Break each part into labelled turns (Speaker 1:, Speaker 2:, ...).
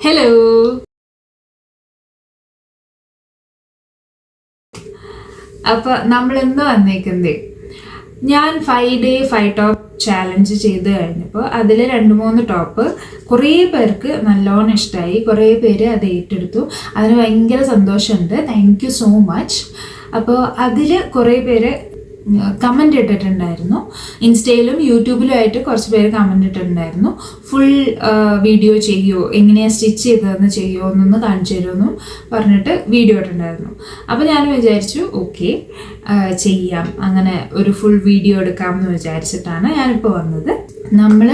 Speaker 1: Hello. അപ്പോൾ നമ്മൾ ഇന്ന് വന്നേക്കുന്നത് ഞാൻ 5 day 5 top ചാലഞ്ച് ചെയ്ത് കഴിഞ്ഞപ്പോൾ അതിൽ 2-3 ടോപ്പ് കുറേ പേർക്ക് നല്ലോണം ഇഷ്ടമായി. കുറേ പേര് അത് ഏറ്റെടുത്തു. അതിന് ഭയങ്കര സന്തോഷമുണ്ട്. Thank you so much. അപ്പോൾ അതിൽ കുറേ പേര് കമൻ്റ് ഇട്ടിട്ടുണ്ടായിരുന്നു. ഇൻസ്റ്റയിലും യൂട്യൂബിലുമായിട്ട് കുറച്ച് പേര് കമൻ്റ് ഇട്ടിട്ടുണ്ടായിരുന്നു. ഫുൾ വീഡിയോ ചെയ്യുമോ, എങ്ങനെയാണ് സ്റ്റിച്ച് ചെയ്തതെന്ന് ചെയ്യുമോ എന്നൊന്ന് കാണിച്ചു തരുമെന്നും പറഞ്ഞിട്ട് വീഡിയോ ഇട്ടിട്ടുണ്ടായിരുന്നു. അപ്പോൾ ഞാൻ വിചാരിച്ചു ഓക്കെ ചെയ്യാം, അങ്ങനെ ഒരു ഫുൾ വീഡിയോ എടുക്കാമെന്ന് വിചാരിച്ചിട്ടാണ് ഞാനിപ്പോൾ വന്നത്. നമ്മൾ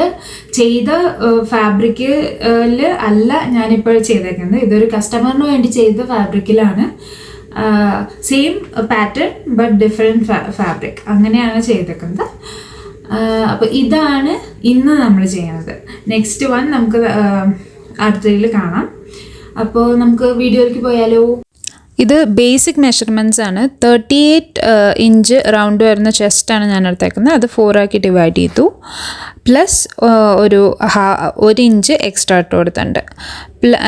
Speaker 1: ചെയ്ത ഫാബ്രിക്കിൽ അല്ല ഞാനിപ്പോൾ ചെയ്തേക്കുന്നത്. ഇതൊരു കസ്റ്റമറിന് വേണ്ടി ചെയ്ത ഫാബ്രിക്കിലാണ്. Same pattern but different fabric, അങ്ങനെയാണ് ചെയ്തേക്കുന്നത്. അപ്പോൾ ഇതാണ് ഇന്ന് നമ്മൾ ചെയ്യുന്നത്. നെക്സ്റ്റ് വൺ നമുക്ക് അടുത്തതിൽ കാണാം. അപ്പോൾ നമുക്ക് വീഡിയോയിലേക്ക് പോയാലോ.
Speaker 2: ഇത് ബേസിക് മെഷർമെൻറ്റ്സ് ആണ്. 38 ഇഞ്ച് റൗണ്ട് വരുന്ന ചെസ്റ്റാണ് ഞാൻ എടുത്തേക്കുന്നത്. അത് 4 ആക്കി ഡിവൈഡ് ചെയ്തു. പ്ലസ് ഒരു 1 ഇഞ്ച് എക്സ്ട്രാ ഇട്ട് കൊടുത്തിട്ടുണ്ട്.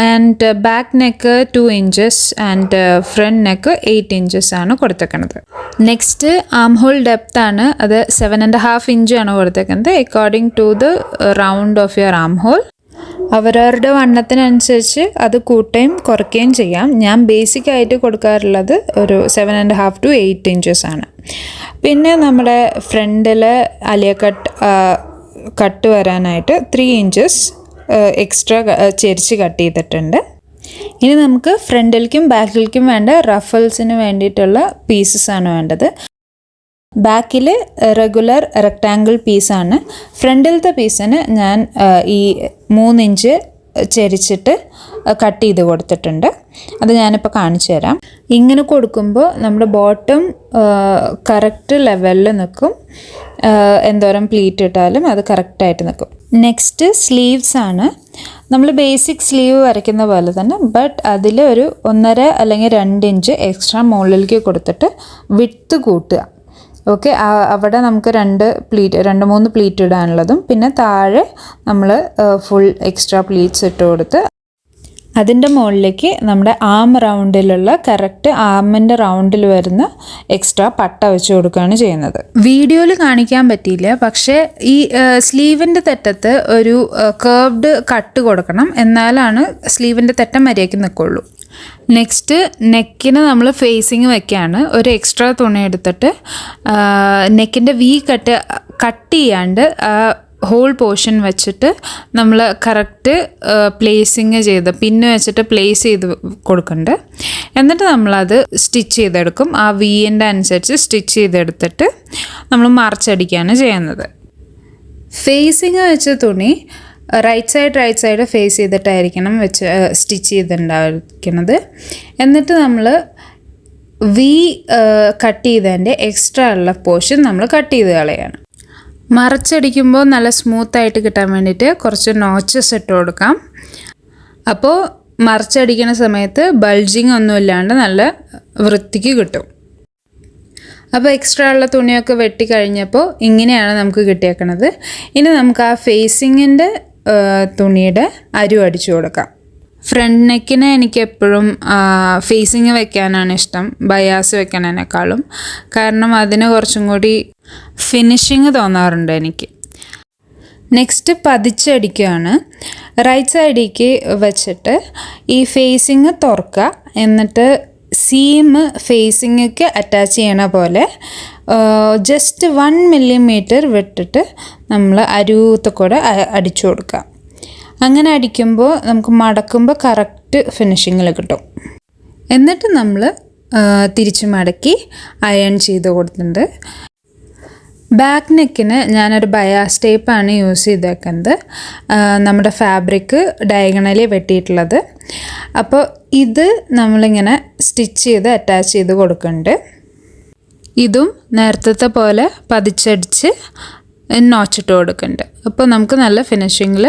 Speaker 2: And back neck 2 inches and front neck 8 inches ആണ് കൊടുത്തേക്കുന്നത്. നെക്സ്റ്റ് ആം ഹോൾ ഡെപ്ത് ആണ്. അത് 7.5 ഇഞ്ചാണ് കൊടുത്തേക്കുന്നത് according to the round of your armhole. അവരവരുടെ വണ്ണത്തിനനുസരിച്ച് അത് കൂട്ടുകയും കുറയ്ക്കുകയും ചെയ്യാം. ഞാൻ ബേസിക് ആയിട്ട് കൊടുക്കാറുള്ളത് ഒരു 7.5 to 8 ഇഞ്ചസ് ആണ്. പിന്നെ നമ്മുടെ ഫ്രണ്ടിൽ അലിയ കട്ട് വരാനായിട്ട് 3 ഇഞ്ചസ് എക്സ്ട്രാ ചെരിച്ച് കട്ട് ചെയ്തിട്ടുണ്ട്. ഇനി നമുക്ക് ഫ്രണ്ടിലേക്കും ബാക്കിലേക്കും വേണ്ട റഫൽസിന് വേണ്ടിയിട്ടുള്ള പീസസ് ആണ് വേണ്ടത്. ബാക്കിൽ റെഗുലർ റെക്റ്റാങ്കിൾ പീസാണ്. ഫ്രണ്ടിലത്തെ പീസിന് ഞാൻ ഈ 3 ഇഞ്ച് ചെരിച്ചിട്ട് കട്ട് ചെയ്ത് കൊടുത്തിട്ടുണ്ട്. അത് ഞാനിപ്പോൾ കാണിച്ചു തരാം. ഇങ്ങനെ കൊടുക്കുമ്പോൾ നമ്മുടെ ബോട്ടം കറക്റ്റ് ലെവലിൽ നിൽക്കും. എന്തോരം പ്ലീറ്റ് ഇട്ടാലും അത് കറക്റ്റായിട്ട് നിൽക്കും. നെക്സ്റ്റ് സ്ലീവ്സ് ആണ്. നമ്മൾ ബേസിക് സ്ലീവ് വരയ്ക്കുന്ന പോലെ തന്നെ, ബട്ട് അതിൽ ഒരു 1.5 അല്ലെങ്കിൽ 2 ഇഞ്ച് എക്സ്ട്രാ മുകളിലേക്ക് കൊടുത്തിട്ട് വിഡ്ത്ത് കൂട്ടുക. ഓക്കെ, അവിടെ നമുക്ക് 2-3 പ്ലീറ്റ് ഇടാനുള്ളതും പിന്നെ താഴെ നമ്മൾ ഫുൾ എക്സ്ട്രാ പ്ലീറ്റ്സ് ഇട്ട് കൊടുത്ത് അതിൻ്റെ മുകളിലേക്ക് നമ്മുടെ ആം റൗണ്ടിലുള്ള കറക്റ്റ് ആമിൻ്റെ റൗണ്ടിൽ വരുന്ന എക്സ്ട്രാ പട്ട വെച്ച് കൊടുക്കുകയാണ് ചെയ്യുന്നത്. വീഡിയോയിൽ കാണിക്കാൻ പറ്റിയില്ല, പക്ഷേ ഈ സ്ലീവിൻ്റെ തെറ്റത്ത് ഒരു കർവ്ഡ് കട്ട് കൊടുക്കണം, എന്നാലാണ് സ്ലീവിൻ്റെ തെറ്റം മര്യാദയ്ക്ക് നിൽക്കുള്ളൂ. നെക്സ്റ്റ് നെക്കിന് നമ്മൾ ഫേസിങ് വെക്കുകയാണ്. ഒരു എക്സ്ട്രാ തുണി എടുത്തിട്ട് നെക്കിൻ്റെ കട്ട് ചെയ്യാണ്ട് ഹോൾ പോർഷൻ വെച്ചിട്ട് നമ്മൾ കറക്റ്റ് പ്ലേസിങ് ചെയ്ത് പിന്ന് വെച്ചിട്ട് പ്ലേസ് ചെയ്ത് കൊടുക്കുന്നുണ്ട്. എന്നിട്ട് നമ്മളത് സ്റ്റിച്ച് ചെയ്തെടുക്കും. ആ വീൻ്റെ അനുസരിച്ച് സ്റ്റിച്ച് ചെയ്തെടുത്തിട്ട് നമ്മൾ മറിച്ചടിക്കുകയാണ് ചെയ്യുന്നത്. ഫേസിങ് വെച്ച തുണി റൈറ്റ് സൈഡ് ഫേസ് ചെയ്തിട്ടായിരിക്കണം വെച്ച് സ്റ്റിച്ച് ചെയ്തിട്ടുണ്ടായിരിക്കുന്നത്. എന്നിട്ട് നമ്മൾ കട്ട് ചെയ്തതിൻ്റെ എക്സ്ട്രാ ഉള്ള പോർഷൻ നമ്മൾ കട്ട് ചെയ്ത് കളയാണ്. മറിച്ചടിക്കുമ്പോൾ നല്ല സ്മൂത്തായിട്ട് കിട്ടാൻ വേണ്ടിയിട്ട് കുറച്ച് നോച്ചസ് ഇട്ട് കൊടുക്കാം. അപ്പോൾ മറിച്ചടിക്കുന്ന സമയത്ത് ബൾജിങ് ഒന്നും ഇല്ലാണ്ട് നല്ല വൃത്തിക്ക് കിട്ടും. അപ്പോൾ എക്സ്ട്രാ ഉള്ള തുണിയൊക്കെ വെട്ടി കഴിഞ്ഞപ്പോൾ ഇങ്ങനെയാണ് നമുക്ക് കിട്ടിയേക്കണത്. ഇനി നമുക്ക് ആ ഫേസിങ്ങിൻ്റെ തുണിയുടെ അരു അടിച്ചു കൊടുക്കാം. ഫ്രണ്ട് നെക്കിന് എനിക്ക് എപ്പോഴും ഫേസിങ് വെക്കാനാണ് ഇഷ്ടം, ബയാസ് വെക്കാനേക്കാളും. കാരണം അതിന് കുറച്ചും കൂടി ഫിനിഷിങ് തോന്നാറുണ്ട് എനിക്ക്. നെക്സ്റ്റ് പതിച്ചടിക്കുകയാണ്. റൈറ്റ് സൈഡിലേക്ക് വെച്ചിട്ട് ഈ ഫേസിങ് തുറക്കുക. എന്നിട്ട് സീം ഫേസിങ്ങൊക്കെ അറ്റാച്ച് ചെയ്യണ പോലെ ജസ്റ്റ് 1 മില്ലിമീറ്റർ വിട്ടിട്ട് നമ്മൾ അരൂത്ത് കൂടെ അടിച്ചു കൊടുക്കുക. അങ്ങനെ അടിക്കുമ്പോൾ നമുക്ക് മടക്കുമ്പോൾ കറക്റ്റ് ഫിനിഷിങ്ങിൽ കിട്ടും. എന്നിട്ട് നമ്മൾ തിരിച്ച് മടക്കി അയൺ ചെയ്ത് കൊടുത്തിട്ടുണ്ട്. ബാക്ക് നെക്കിന് ഞാനൊരു ബയാസ് ടേപ്പാണ് യൂസ് ചെയ്തേക്കുന്നത്. നമ്മുടെ ഫാബ്രിക് ഡയഗണലി വെട്ടിയിട്ടുള്ളത്. അപ്പോൾ ഇത് നമ്മളിങ്ങനെ സ്റ്റിച്ച് ചെയ്ത് അറ്റാച്ച് ചെയ്ത് കൊടുക്കുന്നുണ്ട്. ഇതും നേരത്തെ പോലെ പതിച്ചടിച്ച് നോച്ചിട്ട് കൊടുക്കുന്നുണ്ട്. അപ്പോൾ നമുക്ക് നല്ല ഫിനിഷിങ്ങിൽ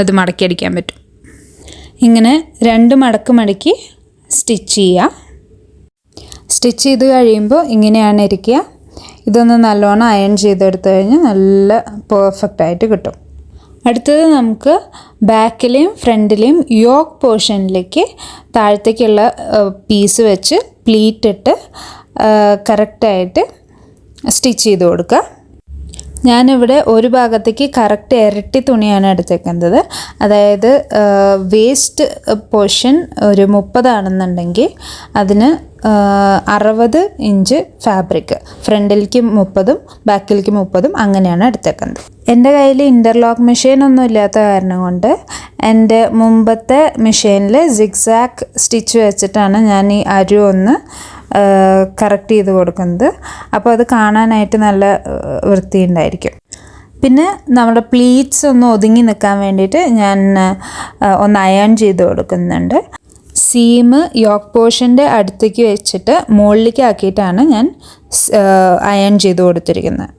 Speaker 2: ഇത് മടക്കി അടിക്കാൻ പറ്റും. ഇങ്ങനെ 2 മടക്കി സ്റ്റിച്ച് ചെയ്യുക. സ്റ്റിച്ച് ചെയ്ത് കഴിയുമ്പോൾ ഇങ്ങനെയാണ് ഇരിക്കുക. ഇതൊന്ന് നല്ലോണം അയൺ ചെയ്തെടുത്തു കഴിഞ്ഞാൽ നല്ല പെർഫെക്റ്റായിട്ട് കിട്ടും. അടുത്തത് നമുക്ക് ബാക്കിലെയും ഫ്രണ്ടിലെയും യോക്ക് പോർഷനിലേക്ക് താഴത്തേക്കുള്ള പീസ് വെച്ച് പ്ലീറ്റ് ഇട്ട് കറക്റ്റായിട്ട് സ്റ്റിച്ച് ചെയ്ത് കൊടുക്കുക. ഞാനിവിടെ ഒരു ഭാഗത്തേക്ക് കറക്റ്റ് ഇരട്ടി തുണിയാണ് എടുത്തേക്കുന്നത്. അതായത് വേസ്റ്റ് പോർഷൻ ഒരു 30 ആണെന്നുണ്ടെങ്കിൽ അതിന് 60 ഇഞ്ച് ഫാബ്രിക്, ഫ്രണ്ടിലേക്ക് 30ഉം ബാക്കിലേക്ക് 30ഉം അങ്ങനെയാണ് എടുത്തേക്കുന്നത്. എൻ്റെ കയ്യിൽ ഇൻ്റർലോക്ക് മെഷീനൊന്നും ഇല്ലാത്ത കാരണം കൊണ്ട് എൻ്റെ മുമ്പത്തെ മെഷീനിൽ സിഗ്സാഗ് സ്റ്റിച്ച് വെച്ചിട്ടാണ് ഞാൻ ഈ അരു ഒന്ന് കറക്റ്റ് ചെയ്ത് കൊടുക്കുന്നത്. അപ്പോൾ അത് കാണാനായിട്ട് നല്ല വൃത്തിയുണ്ടായിരിക്കും. പിന്നെ നമ്മുടെ പ്ലീറ്റ്സ് ഒന്ന് ഒതുങ്ങി നിൽക്കാൻ വേണ്ടിയിട്ട് ഞാൻ ഒന്ന് അയൺ ചെയ്ത് കൊടുക്കുന്നുണ്ട്. സീം യോക്ക് പോർഷൻ്റെ അടുത്തേക്ക് വെച്ചിട്ട് മുകളിലേക്ക് ആക്കിയിട്ടാണ് ഞാൻ അയൺ ചെയ്ത് കൊടുത്തിരിക്കുന്നത്.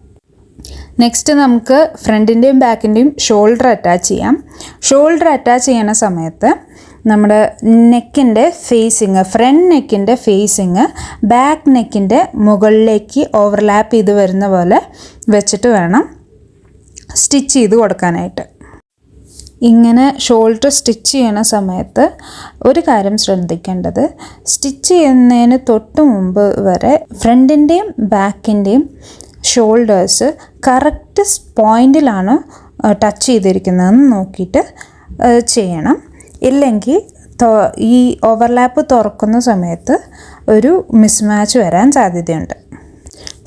Speaker 2: നെക്സ്റ്റ് നമുക്ക് ഫ്രണ്ടിൻ്റെയും ബാക്കിൻ്റെയും ഷോൾഡർ അറ്റാച്ച് ചെയ്യാം. ഷോൾഡർ അറ്റാച്ച് ചെയ്യുന്ന സമയത്ത് നമ്മുടെ നെക്കിൻ്റെ ഫേസിങ്, ഫ്രണ്ട് നെക്കിൻ്റെ ഫേസിങ് ബാക്ക് നെക്കിൻ്റെ മുകളിലേക്ക് ഓവർലാപ്പ് ചെയ്ത് വരുന്ന പോലെ വെച്ചിട്ട് വേണം സ്റ്റിച്ച് ചെയ്ത് കൊടുക്കാനായിട്ട്. ഇങ്ങനെ ഷോൾഡർ സ്റ്റിച്ച് ചെയ്യണ സമയത്ത് ഒരു കാര്യം ശ്രദ്ധിക്കേണ്ടത്, സ്റ്റിച്ച് ചെയ്യുന്നതിന് തൊട്ട് മുമ്പ് വരെ ഫ്രണ്ടിൻ്റെയും ബാക്കിൻ്റെയും ഷോൾഡേഴ്സ് കറക്റ്റ് പോയിൻറ്റിലാണ് ടച്ച് ചെയ്തിരിക്കുന്നതെന്ന് നോക്കിയിട്ട് ചെയ്യണം. ഇല്ലെങ്കിൽ ഈ ഓവർലാപ്പ് തുറക്കുന്ന സമയത്ത് ഒരു മിസ്മാച്ച് വരാൻ സാധ്യതയുണ്ട്.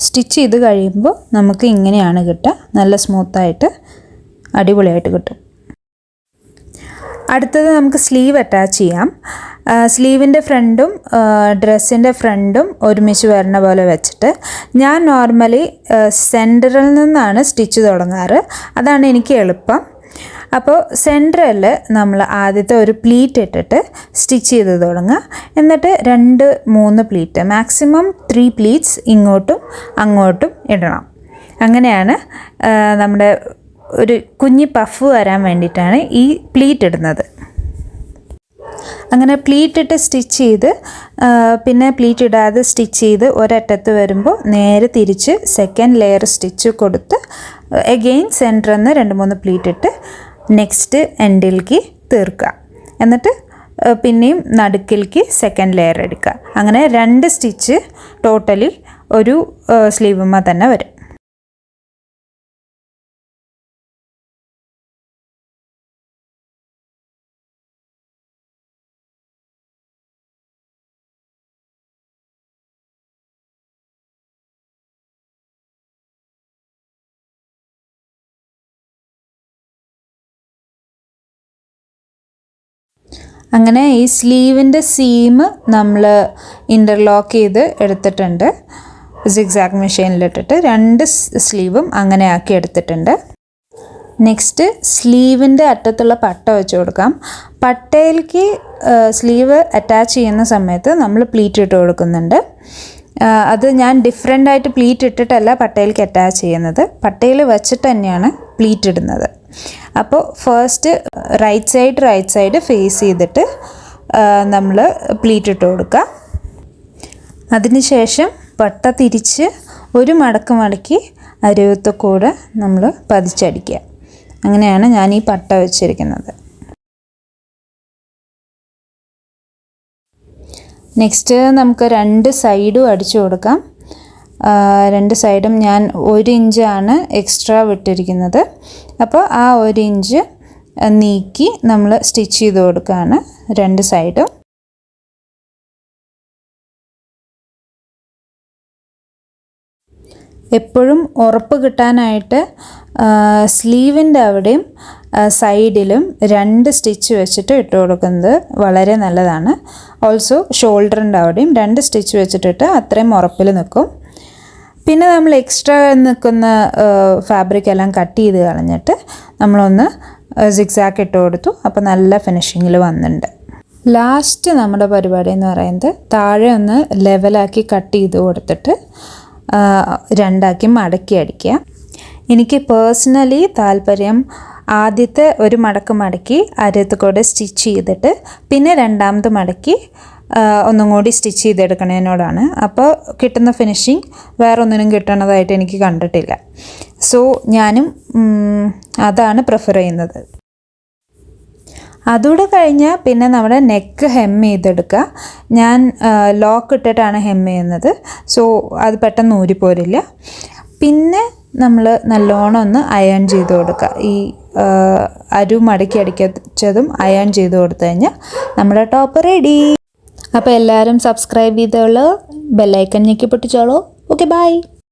Speaker 2: സ്റ്റിച്ച് ചെയ്ത് കഴിയുമ്പോൾ നമുക്ക് ഇങ്ങനെയാണ് കിട്ടുക, നല്ല സ്മൂത്തായിട്ട് അടിപൊളിയായിട്ട് കിട്ടും. അടുത്തത് നമുക്ക് സ്ലീവ് അറ്റാച്ച് ചെയ്യാം. സ്ലീവിൻ്റെ ഫ്രണ്ടും ഡ്രസ്സിൻ്റെ ഫ്രണ്ടും ഒരുമിച്ച് വരുന്ന പോലെ വെച്ചിട്ട് ഞാൻ നോർമലി സെൻറ്ററിൽ നിന്നാണ് സ്റ്റിച്ച് തുടങ്ങാറ്. അതാണ് എനിക്ക് എളുപ്പം. അപ്പോൾ സെൻറ്ററിൽ നമ്മൾ ആദ്യത്തെ ഒരു പ്ലീറ്റ് ഇട്ടിട്ട് സ്റ്റിച്ച് ചെയ്ത് തുടങ്ങുക. എന്നിട്ട് 2-3 പ്ലീറ്റ്, മാക്സിമം 3 പ്ലീറ്റ്സ് ഇങ്ങോട്ടും അങ്ങോട്ടും ഇടണം. അങ്ങനെയാണ് നമ്മുടെ ഒരു കുഞ്ഞി പഫ് വരാൻ വേണ്ടിയിട്ടാണ് ഈ പ്ലീറ്റ് ഇടുന്നത്. അങ്ങനെ പ്ലീറ്റ് ഇട്ട് സ്റ്റിച്ച് ചെയ്ത് പിന്നെ പ്ലീറ്റ് ഇടാതെ സ്റ്റിച്ച് ചെയ്ത് ഒരറ്റത്ത് വരുമ്പോൾ നേരെ തിരിച്ച് സെക്കൻഡ് ലെയർ സ്റ്റിച്ച് കൊടുത്ത് എഗെയിൻ സെൻറ്ററിൽ നിന്ന് 2-3 പ്ലീറ്റ് ഇട്ട് നെക്സ്റ്റ് എൻഡിലേക്ക് തീർക്കുക. എന്നിട്ട് പിന്നെയും നടുക്കിലേക്ക് സെക്കൻഡ് ലെയർ എടുക്കുക. അങ്ങനെ 2 സ്റ്റിച്ച് ടോട്ടലി ഒരു സ്ലീവുമ്മ തന്നെ വരും. അങ്ങനെ ഈ സ്ലീവിൻ്റെ സീം നമ്മൾ ഇൻ്റർലോക്ക് ചെയ്ത് എടുത്തിട്ടുണ്ട്. സിഗ്സാഗ് മെഷീനിലിട്ടിട്ട് 2 സ്ലീവും അങ്ങനെ ആക്കി എടുത്തിട്ടുണ്ട്. നെക്സ്റ്റ് സ്ലീവിൻ്റെ അറ്റത്തുള്ള പട്ട വെച്ച് കൊടുക്കാം. പട്ടയിലേക്ക് സ്ലീവ് അറ്റാച്ച് ചെയ്യുന്ന സമയത്ത് നമ്മൾ പ്ലീറ്റ് ഇട്ട് കൊടുക്കുന്നുണ്ട്. അത് ഞാൻ ഡിഫറെൻ്റായിട്ട് പ്ലീറ്റ് ഇട്ടിട്ടല്ല പട്ടയിലേക്ക് അറ്റാച്ച് ചെയ്യുന്നത്, പട്ടയിൽ വെച്ചിട്ട് തന്നെയാണ് പ്ലീറ്റ് ഇടുന്നത്. അപ്പോൾ ഫസ്റ്റ് റൈറ്റ് സൈഡ് ഫേസ് ചെയ്തിട്ട് നമ്മൾ പ്ലീറ്റ് ഇട്ട് കൊടുക്കുക. അതിനുശേഷം പട്ട തിരിച്ച് ഒരു മടക്ക് മടക്കി അരുവത്ത് കൂടെ നമ്മൾ പതിച്ചടിക്കുക. അങ്ങനെയാണ് ഞാൻ ഈ പട്ട വെച്ചിരിക്കുന്നത്. നെക്സ്റ്റ് നമുക്ക് 2 സൈഡും അടിച്ചു കൊടുക്കാം. 2 സൈഡും ഞാൻ 1 ഇഞ്ചാണ് എക്സ്ട്രാ വിട്ടിരിക്കുന്നത്. അപ്പോൾ ആ 1 ഇഞ്ച് നീക്കി നമ്മൾ സ്റ്റിച്ച് ചെയ്ത് കൊടുക്കുകയാണ് 2 സൈഡും. എപ്പോഴും ഉറപ്പ് കിട്ടാനായിട്ട് സ്ലീവിൻ്റെ അവിടെയും സൈഡിലും 2 സ്റ്റിച്ച് വെച്ചിട്ട് ഇട്ട് കൊടുക്കുന്നത് വളരെ നല്ലതാണ്. ഓൾസോ ഷോൾഡറിൻ്റെ അവിടെയും 2 സ്റ്റിച്ച് വെച്ചിട്ടിട്ട് അത്രയും ഉറപ്പിൽ നിൽക്കും. പിന്നെ നമ്മൾ എക്സ്ട്രാ നിൽക്കുന്ന ഫാബ്രിക് എല്ലാം കട്ട് ചെയ്ത് കളഞ്ഞിട്ട് നമ്മളൊന്ന് സിഗ്സാഗ് ഇട്ട് കൊടുത്തു. അപ്പോൾ നല്ല ഫിനിഷിങ്ങിൽ വന്നിട്ടുണ്ട്. ലാസ്റ്റ് നമ്മുടെ പരിപാടി എന്ന് പറയുന്നത് താഴെ ഒന്ന് ലെവലാക്കി കട്ട് ചെയ്ത് കൊടുത്തിട്ട് 2 മടക്കി അടിക്കുക. എനിക്ക് പേഴ്സണലി താല്പര്യം ആദ്യത്തെ ഒരു മടക്ക് മടക്കി അരത്ത് കൂടെ സ്റ്റിച്ച് ചെയ്തിട്ട് പിന്നെ 2ാമത് മടക്കി ഒന്നും കൂടി സ്റ്റിച്ച് ചെയ്തെടുക്കണതിനോടാണ്. അപ്പോൾ കിട്ടുന്ന ഫിനിഷിങ് വേറെ ഒന്നിനും കിട്ടണതായിട്ട് എനിക്ക് കണ്ടിട്ടില്ല. സോ ഞാനും അതാണ് പ്രിഫർ ചെയ്യുന്നത്. അതുകൂടെ കഴിഞ്ഞാൽ പിന്നെ നമ്മുടെ നെക്ക് ഹെം ചെയ്തെടുക്കുക. ഞാൻ ലോക്ക് ഇട്ടിട്ടാണ് ഹെം ചെയ്യുന്നത്. സോ അത് പെട്ടെന്ന് ഊരിപ്പോരില്ല. പിന്നെ നമ്മൾ നല്ലോണം ഒന്ന് അയൺ ചെയ്ത് കൊടുക്കുക. ഈ അരു മടക്കി അടിച്ചതും അയൺ ചെയ്ത് കൊടുത്തു കഴിഞ്ഞാൽ നമ്മുടെ ടോപ്പ് റെഡി. അപ്പോൾ എല്ലാവരും സബ്സ്ക്രൈബ് ചെയ്തോളൂ, ബെല്ലൈക്കൺ ഞെക്കി പൊട്ടിച്ചോളൂ. Okay, by.